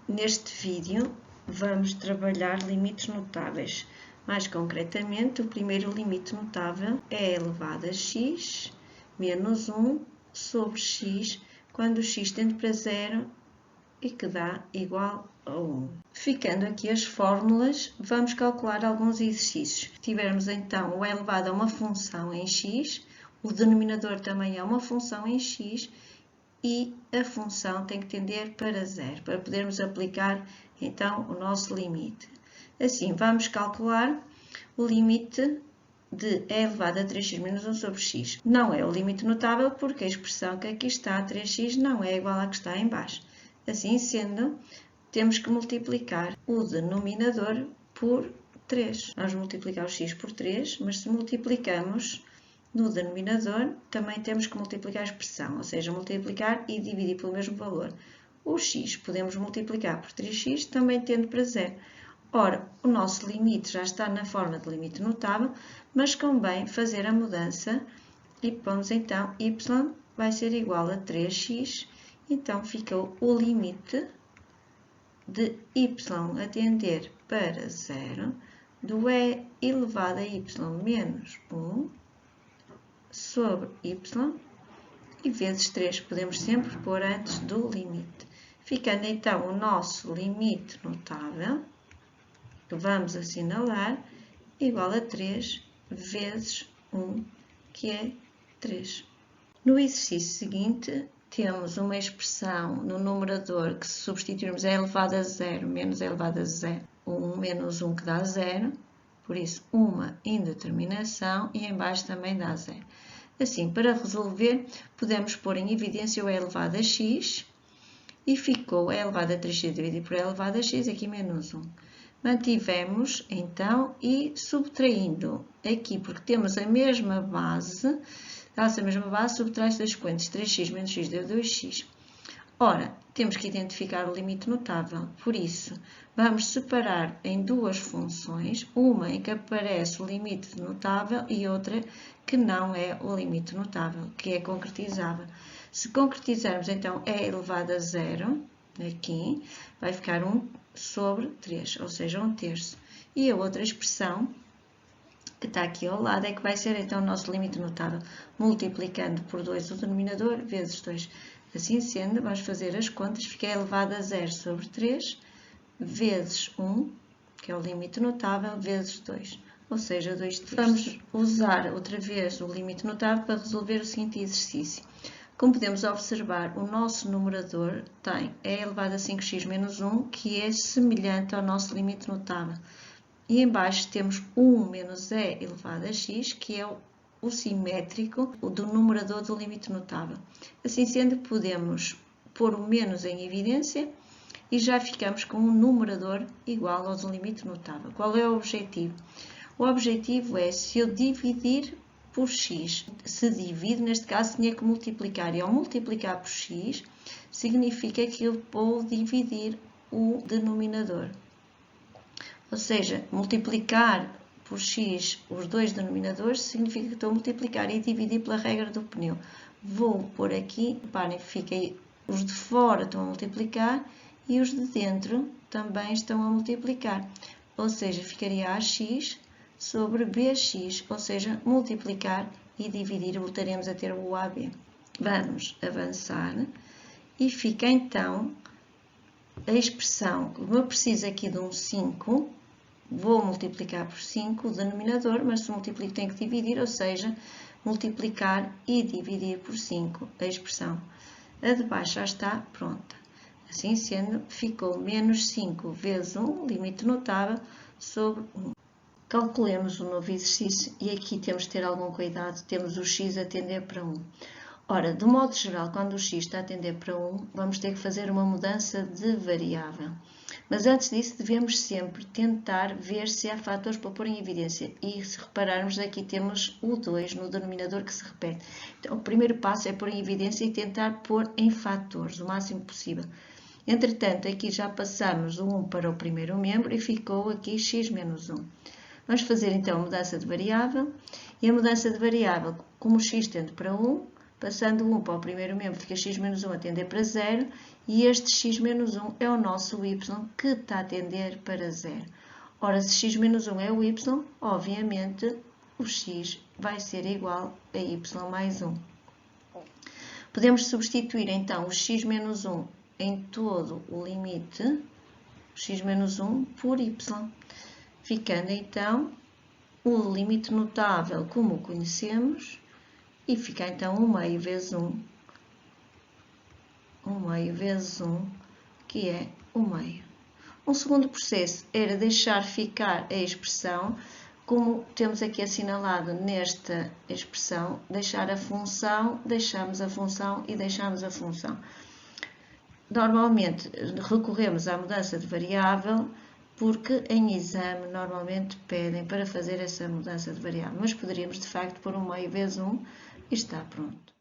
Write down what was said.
Neste vídeo vamos trabalhar limites notáveis. Mais concretamente, o primeiro limite notável é elevado a x menos 1 sobre x, quando x tende para 0 e que dá igual a 1. Ficando aqui as fórmulas, vamos calcular alguns exercícios. Se tivermos então o elevado a uma função em x, o denominador também é uma função em x, e a função tem que tender para 0, para podermos aplicar então o nosso limite. Assim, vamos calcular o limite de e elevado a 3x menos 1 sobre x. Não é o limite notável porque a expressão que aqui está, 3x, não é igual à que está em baixo. Assim sendo, temos que multiplicar o denominador por 3. Vamos multiplicar o x por 3, mas se multiplicamos no denominador, também temos que multiplicar a expressão, ou seja, multiplicar e dividir pelo mesmo valor. O x podemos multiplicar por 3x, também tendo para 0. Ora, o nosso limite já está na forma de limite notável, mas convém fazer a mudança e pomos então y vai ser igual a 3x, então ficou o limite de y a tender para 0 do e elevado a y menos 1 sobre y e vezes 3, podemos sempre pôr antes do limite. Ficando então o nosso limite notável, que vamos assinalar, igual a 3 vezes 1, que é 3. No exercício seguinte, temos uma expressão no numerador que, se substituirmos e elevado a 0 menos e elevado a 0, 1 menos 1 que dá 0, por isso uma indeterminação, e em baixo também dá 0. Assim, para resolver, podemos pôr em evidência o e elevado a x e ficou e elevado a 3x dividido por e elevado a x, aqui menos 1. Mantivemos, então, e subtraindo aqui, porque temos a mesma base, dá-se a mesma base, subtrai-se das quantas? 3x menos x deu 2x. Ora, temos que identificar o limite notável, por isso, vamos separar em duas funções, uma em que aparece o limite notável e outra que não é o limite notável, que é concretizável. Se concretizarmos, então, e elevado a 0, aqui, vai ficar 1 sobre 3, ou seja, 1/3. E a outra expressão, que está aqui ao lado, é que vai ser, então, o nosso limite notável, multiplicando por 2 o denominador, vezes 2. Assim sendo, vamos fazer as contas, fica elevado a 0 sobre 3, vezes 1, que é o limite notável, vezes 2, ou seja, 2/3. Vamos usar outra vez o limite notável para resolver o seguinte exercício. Como podemos observar, o nosso numerador tem e elevado a 5x menos 1, que é semelhante ao nosso limite notável. E em baixo temos 1 menos e elevado a x, que é o simétrico do numerador do limite notável. Assim sendo, podemos pôr o menos em evidência e já ficamos com um numerador igual ao do limite notável. Qual é o objetivo? O objetivo é, se eu dividir por x, se divide, neste caso tinha que multiplicar, e ao multiplicar por x, significa que eu vou dividir o denominador. Ou seja, multiplicar por x os dois denominadores significa que estou a multiplicar e dividir pela regra do pneu. Vou pôr aqui, reparem, os de fora estão a multiplicar e os de dentro também estão a multiplicar. Ou seja, ficaria ax sobre bx, ou seja, multiplicar e dividir, voltaremos a ter o AB. Vamos avançar e fica então a expressão, como eu preciso aqui de um 5, vou multiplicar por 5 o denominador, mas se multiplico tenho que dividir, ou seja, multiplicar e dividir por 5 a expressão. A de baixo já está pronta. Assim sendo, ficou menos 5 vezes 1, limite notável, sobre 1. Calculemos um novo exercício e aqui temos de ter algum cuidado, temos o x a tender para 1. Ora, de modo geral, quando o x está a tender para 1, vamos ter que fazer uma mudança de variável. Mas antes disso, devemos sempre tentar ver se há fatores para pôr em evidência. E se repararmos, aqui temos o 2 no denominador que se repete. Então, o primeiro passo é pôr em evidência e tentar pôr em fatores o máximo possível. Entretanto, aqui já passamos o 1 para o primeiro membro e ficou aqui x menos 1. Vamos fazer então a mudança de variável. E a mudança de variável, como o x tende para 1, Passando 1 para o primeiro membro, fica x menos 1 a tender para 0, e este x menos 1 é o nosso y que está a tender para 0. Ora, se x menos 1 é o y, obviamente o x vai ser igual a y mais 1. Podemos substituir então o x menos 1 em todo o limite, x menos 1 por y, ficando então o limite notável como o conhecemos, e fica então 1 meio vezes 1, 1 meio vezes 1, que é 1 meio. Um segundo processo era deixar ficar a expressão, como temos aqui assinalado nesta expressão, deixar a função, deixamos a função e deixamos a função. Normalmente recorremos à mudança de variável, porque em exame normalmente pedem para fazer essa mudança de variável, mas poderíamos de facto pôr 1 meio vezes 1 e está pronto.